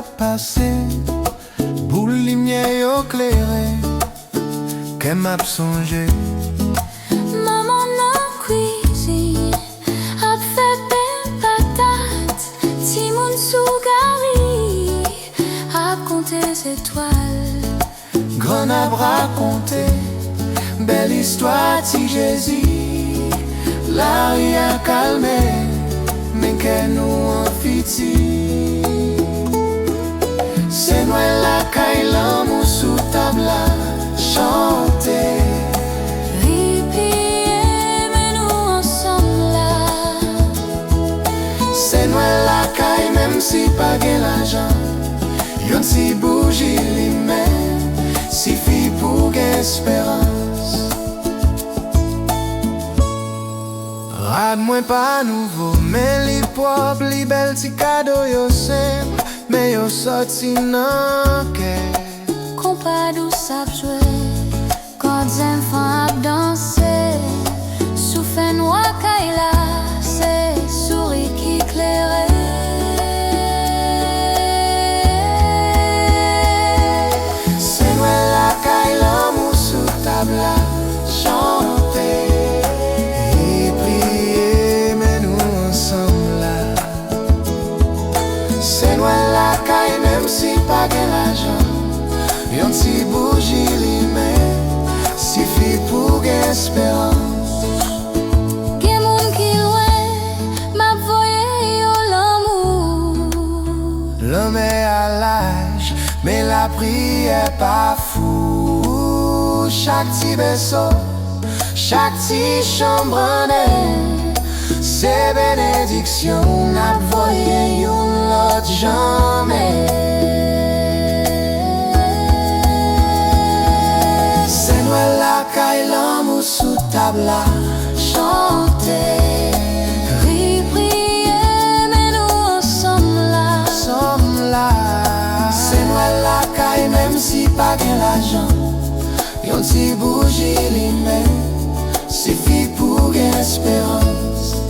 a passé, boule lumière yo clairé, qu'elle m'a songé. Maman dans cuisine a fait des patates, Timoun sous gari a compté ses étoiles. Grand arbre raconté, belle histoire ti Jésus. La rue a calmé, mais que nous en fiti. C'est Noël la caille, l'amour sous table à chanter. Ripier, mais nous ensemble là. C'est Noël la caille, même si pas gain l'argent. Yon si bougie li men, si fi pour gain espérance. Rad moins pas nouveau, mais li propre, li bel ti cadeau yo simple, mais yo sorti nan kè. Compas d'où ça jouer, quand enfants a dansé, sous fin noir kaila, c'est souris qui clairait. C'est Noël la caille, l'amour sous table à chanter. Et prier, mais nous ensemble là. C'est Noël la caille, même si pas gain l'argent. Yon ti bougie li men, suffit pour gain espérance. Gen moun ki loin, m'a voye yo l'amour. L'homme est à l'âge, mais la prière pas fou. Chaque petit berceau, chaque petit chambre en air, c'est bénédiction, n'a voye yon l'autre jamais. C'est Noël la caille, l'amour sous table à chanter. Prier, mais nous ensemble là. Somme là, c'est Noël la caille, même si pas gain l'argent. Yon ti bougie li men, suffit pour gain espérance.